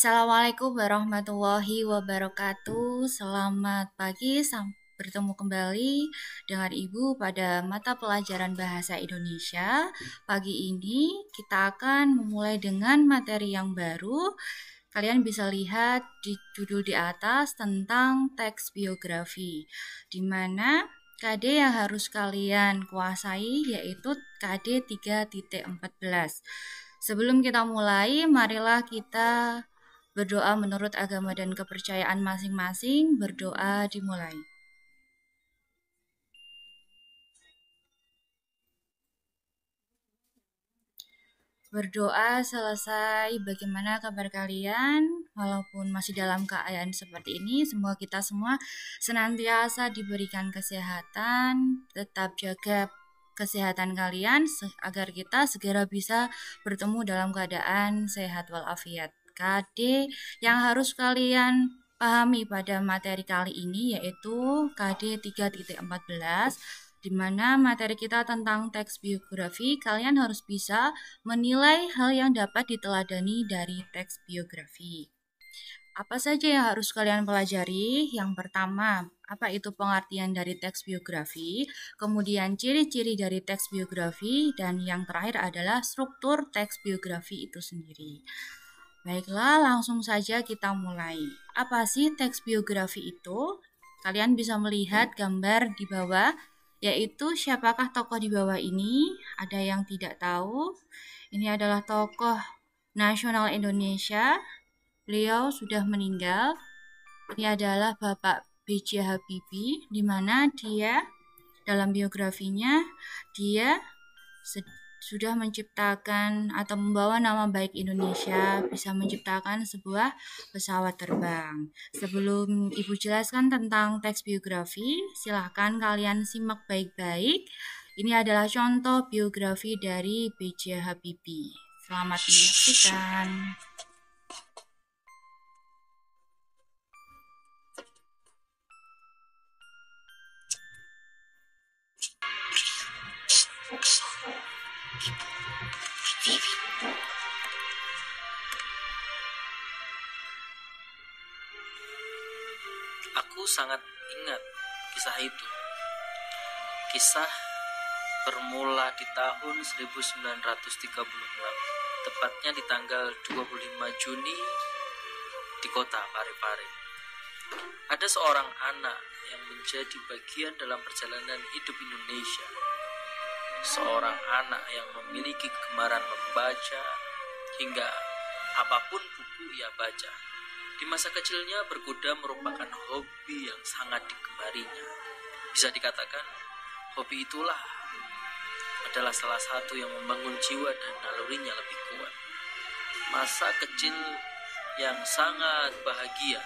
Assalamualaikum warahmatullahi wabarakatuh. Selamat pagi, bertemu kembali dengan Ibu pada mata pelajaran Bahasa Indonesia. Pagi ini kita akan memulai dengan materi yang baru. Kalian bisa lihat di judul di atas tentang teks biografi, di mana KD yang harus kalian kuasai yaitu KD 3.14. Sebelum kita mulai, marilah kita berdoa menurut agama dan kepercayaan masing-masing. Berdoa dimulai. Berdoa selesai. Bagaimana kabar kalian? Walaupun masih dalam keadaan seperti ini, semoga kita semua senantiasa diberikan kesehatan. Tetap jaga kesehatan kalian agar kita segera bisa bertemu dalam keadaan sehat walafiat. KD yang harus kalian pahami pada materi kali ini yaitu KD 3.14, di mana materi kita tentang teks biografi. Kalian harus bisa menilai hal yang dapat diteladani dari teks biografi. Apa saja yang harus kalian pelajari? Yang pertama, apa itu pengertian dari teks biografi? Kemudian ciri-ciri dari teks biografi, dan yang terakhir adalah struktur teks biografi itu sendiri. Baiklah, langsung saja kita mulai. Apa sih teks biografi itu? Kalian bisa melihat gambar di bawah, yaitu siapakah tokoh di bawah ini? Ada yang tidak tahu? Ini adalah tokoh nasional Indonesia. Beliau sudah meninggal. Ini adalah Bapak B.J. Habibie, di mana dia dalam biografinya dia sudah menciptakan atau membawa nama baik Indonesia, bisa menciptakan sebuah pesawat terbang. Sebelum Ibu jelaskan tentang teks biografi, silahkan kalian simak baik-baik. Ini adalah contoh biografi dari B.J. Habibie. Selamat menyaksikan. Aku sangat ingat kisah itu. Kisah bermula di tahun 1936, tepatnya di tanggal 25 Juni di kota Parepare. Ada seorang anak yang menjadi bagian dalam perjalanan hidup Indonesia. Seorang anak yang memiliki kegemaran membaca hingga apapun buku ia baca. Di masa kecilnya berkuda merupakan hobi yang sangat digemarinya. Bisa dikatakan hobi itulah adalah salah satu yang membangun jiwa dan nalurinya lebih kuat. Masa kecil yang sangat bahagia.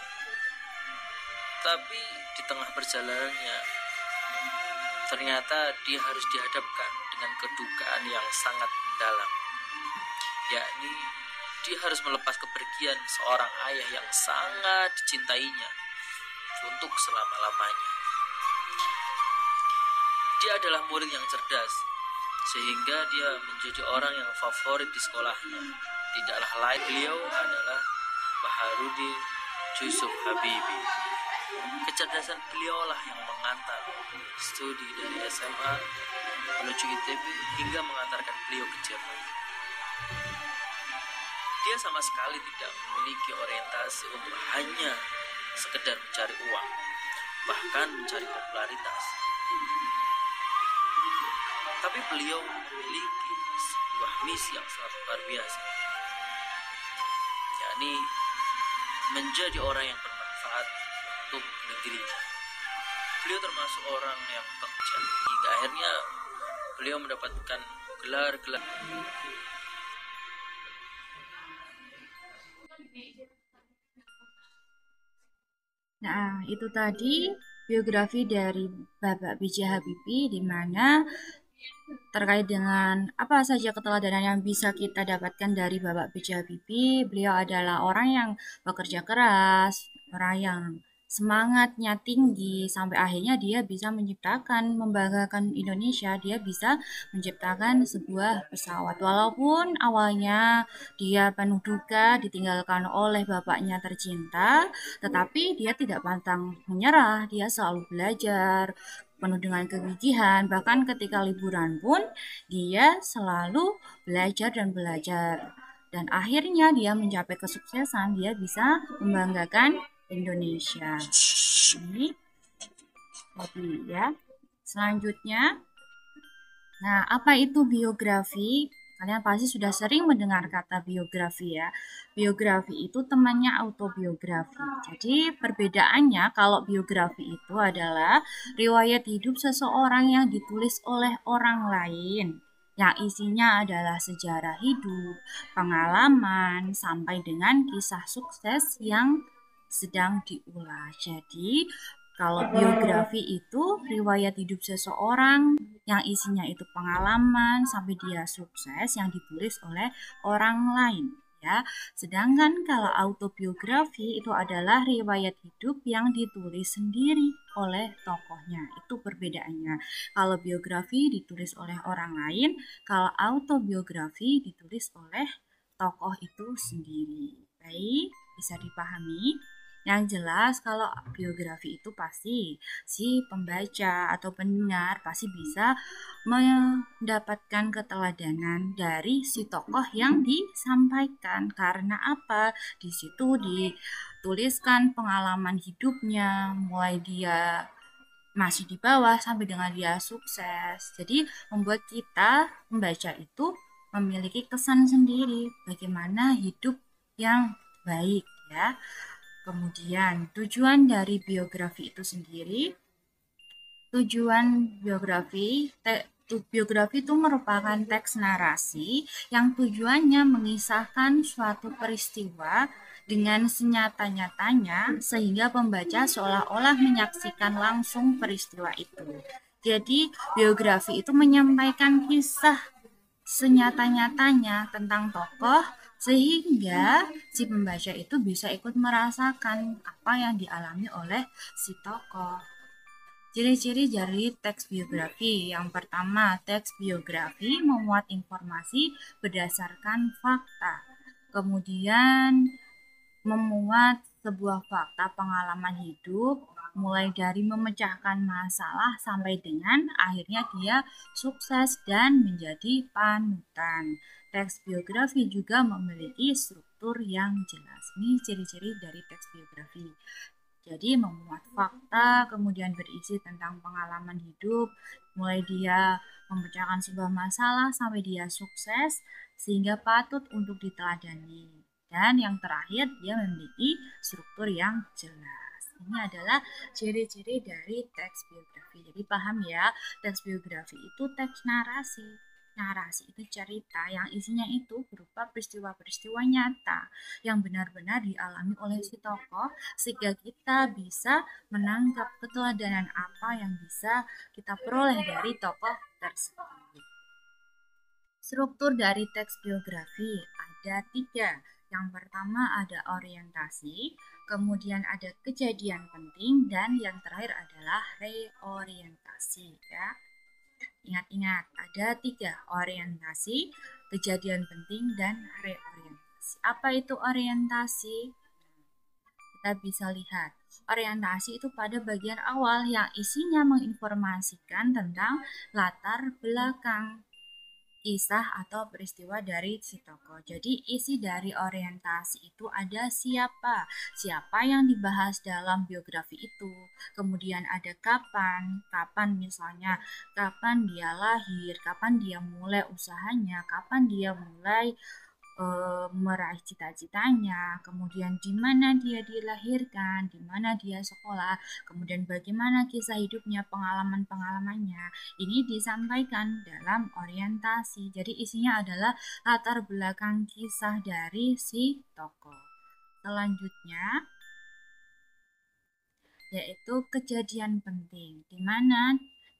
Tapi di tengah perjalanannya ternyata dia harus dihadapkan dengan kedukaan yang sangat mendalam, yakni dia harus melepas kepergian seorang ayah yang sangat dicintainya untuk selama-lamanya. Dia adalah murid yang cerdas, sehingga dia menjadi orang yang favorit di sekolahnya. Tidaklah lain, beliau adalah Baharudin Yusuf Habibie. Kecerdasan beliaulah yang mengantar studi dari SMA menuju ITB hingga mengantarkan beliau ke Jerman. Dia sama sekali tidak memiliki orientasi untuk hanya sekedar mencari uang, bahkan mencari popularitas. Tapi beliau memiliki sebuah misi yang sangat luar biasa, yakni menjadi orang yang bermanfaat untuk negerinya. Beliau termasuk orang yang bekerja hingga akhirnya beliau mendapatkan gelar-gelar. Nah, itu tadi biografi dari Bapak B.J. Habibie, di mana terkait dengan apa saja keteladanan yang bisa kita dapatkan dari Bapak B.J. Habibie. Beliau adalah orang yang bekerja keras, orang yang semangatnya tinggi sampai akhirnya dia bisa menciptakan, membanggakan Indonesia, dia bisa menciptakan sebuah pesawat. Walaupun awalnya dia penuh duka ditinggalkan oleh bapaknya tercinta, tetapi dia tidak pantang menyerah, dia selalu belajar penuh dengan kegigihan, bahkan ketika liburan pun dia selalu belajar dan belajar. Dan akhirnya dia mencapai kesuksesan, dia bisa membanggakan Indonesia. Ini tadi ya. Selanjutnya, nah apa itu biografi? Kalian pasti sudah sering mendengar kata biografi ya. Biografi itu temannya autobiografi. Jadi perbedaannya kalau biografi itu adalah riwayat hidup seseorang yang ditulis oleh orang lain, yang isinya adalah sejarah hidup, pengalaman, sampai dengan kisah sukses yang sedang diulas. Jadi, kalau biografi itu riwayat hidup seseorang yang isinya itu pengalaman sampai dia sukses yang ditulis oleh orang lain ya. Sedangkan kalau autobiografi itu adalah riwayat hidup yang ditulis sendiri oleh tokohnya. Itu perbedaannya. Kalau biografi ditulis oleh orang lain, kalau autobiografi ditulis oleh tokoh itu sendiri. Baik, bisa dipahami? Yang jelas kalau biografi itu pasti si pembaca atau pendengar pasti bisa mendapatkan keteladanan dari si tokoh yang disampaikan. Karena apa? Di situ dituliskan pengalaman hidupnya, mulai dia masih di bawah sampai dengan dia sukses. Jadi membuat kita membaca itu memiliki kesan sendiri bagaimana hidup yang baik ya. Kemudian tujuan dari biografi itu sendiri, tujuan biografi itu merupakan teks narasi yang tujuannya mengisahkan suatu peristiwa dengan senyata-nyatanya sehingga pembaca seolah-olah menyaksikan langsung peristiwa itu. Jadi biografi itu menyampaikan kisah senyata-nyatanya tentang tokoh sehingga si pembaca itu bisa ikut merasakan apa yang dialami oleh si tokoh. Ciri-ciri dari teks biografi. Yang pertama, teks biografi memuat informasi berdasarkan fakta. Kemudian memuat sebuah fakta pengalaman hidup, mulai dari memecahkan masalah sampai dengan akhirnya dia sukses dan menjadi panutan. Teks biografi juga memiliki struktur yang jelas. Ini ciri-ciri dari teks biografi. Jadi memuat fakta, kemudian berisi tentang pengalaman hidup, mulai dia memecahkan sebuah masalah sampai dia sukses, sehingga patut untuk diteladani. Dan yang terakhir, dia memiliki struktur yang jelas. Ini adalah ciri-ciri dari teks biografi. Jadi paham ya, teks biografi itu teks narasi. Narasi itu cerita yang isinya itu berupa peristiwa-peristiwa nyata yang benar-benar dialami oleh si tokoh sehingga kita bisa menangkap keteladanan apa yang bisa kita peroleh dari tokoh tersebut. Struktur dari teks biografi ada 3. Yang pertama ada orientasi, kemudian ada kejadian penting, dan yang terakhir adalah reorientasi ya. Ingat-ingat, ada 3, orientasi, kejadian penting, dan reorientasi. Apa itu orientasi? Kita bisa lihat, orientasi itu pada bagian awal yang isinya menginformasikan tentang latar belakang kisah atau peristiwa dari si tokoh. Jadi isi dari orientasi itu ada siapa yang dibahas dalam biografi itu. Kemudian ada kapan misalnya, kapan dia lahir, kapan dia mulai usahanya, kapan dia mulai meraih cita-citanya, kemudian di mana dia dilahirkan, di mana dia sekolah, kemudian bagaimana kisah hidupnya, pengalaman-pengalamannya. Ini disampaikan dalam orientasi. Jadi isinya adalah latar belakang kisah dari si tokoh. Selanjutnya yaitu kejadian penting, di mana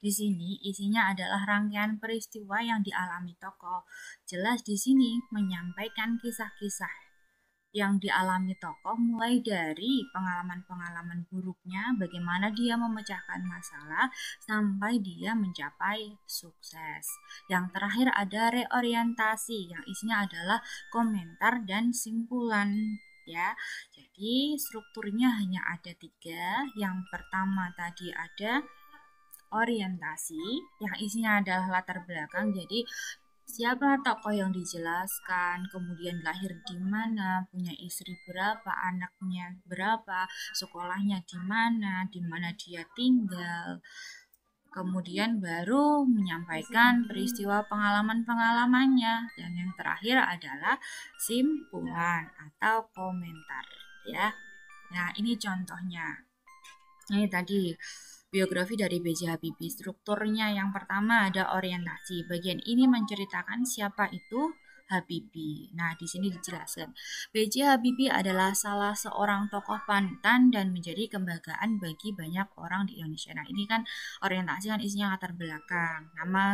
di sini isinya adalah rangkaian peristiwa yang dialami tokoh. Jelas di sini menyampaikan kisah-kisah yang dialami tokoh mulai dari pengalaman-pengalaman buruknya, bagaimana dia memecahkan masalah sampai dia mencapai sukses. Yang terakhir ada reorientasi yang isinya adalah komentar dan simpulan ya. Jadi strukturnya hanya ada 3. Yang pertama tadi ada orientasi yang isinya adalah latar belakang. Jadi siapa tokoh yang dijelaskan, kemudian lahir di mana, punya istri berapa, anaknya berapa, sekolahnya di mana dia tinggal. Kemudian baru menyampaikan peristiwa pengalaman-pengalamannya. Dan yang terakhir adalah simpulan atau komentar ya. Nah, ini contohnya. Ini tadi biografi dari B.J. Habibie. Strukturnya yang pertama ada orientasi. Bagian ini menceritakan siapa itu Habibie. Nah, di sini dijelaskan. B.J. Habibie adalah salah seorang tokoh panutan dan menjadi kebanggaan bagi banyak orang di Indonesia. Nah, ini kan orientasi kan isinya latar belakang. Nama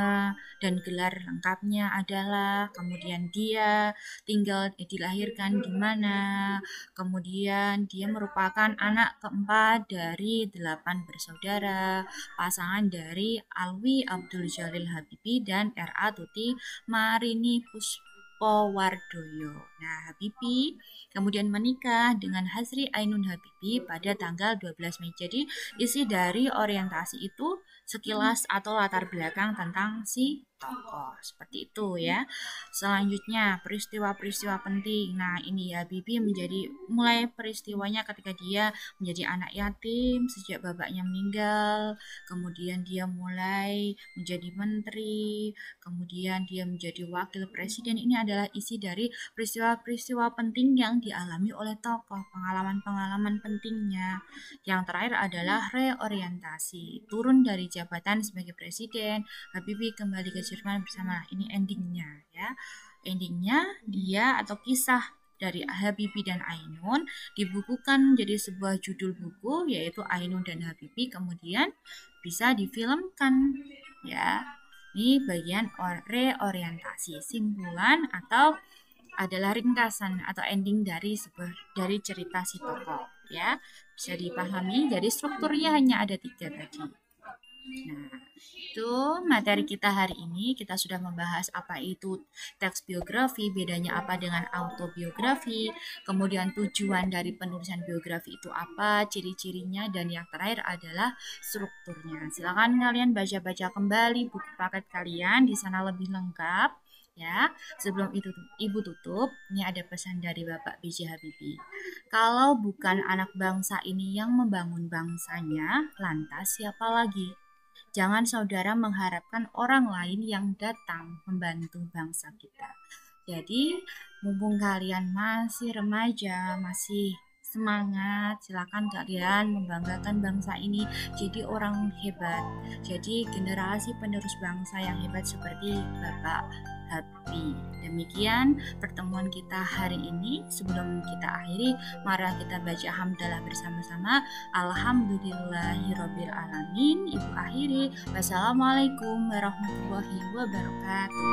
dan gelar lengkapnya adalah, kemudian dia dilahirkan di mana, kemudian dia merupakan anak keempat dari 8 bersaudara, pasangan dari Alwi Abdul Jalil Habibie dan R.A. Tuti Marini Puspowardoyo. Nah, Habibie kemudian menikah dengan Hasri Ainun Habibie pada tanggal 12 Mei. Jadi, isi dari orientasi itu sekilas atau latar belakang tentang si tokoh. Seperti itu ya. Selanjutnya, peristiwa-peristiwa penting. Nah, ini ya, Habibie menjadi mulai peristiwanya ketika dia menjadi anak yatim sejak bapaknya meninggal, kemudian dia mulai menjadi menteri, kemudian dia menjadi wakil presiden. Ini adalah isi dari peristiwa-peristiwa penting yang dialami oleh tokoh, pengalaman-pengalaman pentingnya. Yang terakhir adalah reorientasi. Turun dari jabatan sebagai presiden, Habibie kembali ke Jerman bersama. Ini endingnya ya. Endingnya dia atau kisah dari Habibie dan Ainun dibukukan jadi sebuah judul buku, yaitu Ainun dan Habibie, kemudian bisa difilmkan ya. Ini bagian reorientasi. Simpulan atau adalah ringkasan atau ending dari cerita si tokoh ya. Bisa dipahami. Jadi strukturnya hanya ada 3 tadi. Nah, itu materi kita hari ini. Kita sudah membahas apa itu teks biografi, bedanya apa dengan autobiografi, kemudian tujuan dari penulisan biografi itu apa, ciri-cirinya, dan yang terakhir adalah strukturnya. Silakan kalian baca-baca kembali buku paket kalian, di sana lebih lengkap. Ya, sebelum itu Ibu tutup, ini ada pesan dari Bapak B.J. Habibie. Kalau bukan anak bangsa ini yang membangun bangsanya, lantas siapa lagi? Jangan saudara mengharapkan orang lain yang datang membantu bangsa kita. Jadi, mumpung kalian masih remaja, masih semangat, silakan kalian membanggakan bangsa ini jadi orang hebat. Jadi generasi penerus bangsa yang hebat seperti Bapak Habibie. Demikian pertemuan kita hari ini. Sebelum kita akhiri, mari kita baca hamdalah bersama-sama. Alhamdulillahirabbil alamin. Ibu akhiri. Wassalamualaikum warahmatullahi wabarakatuh.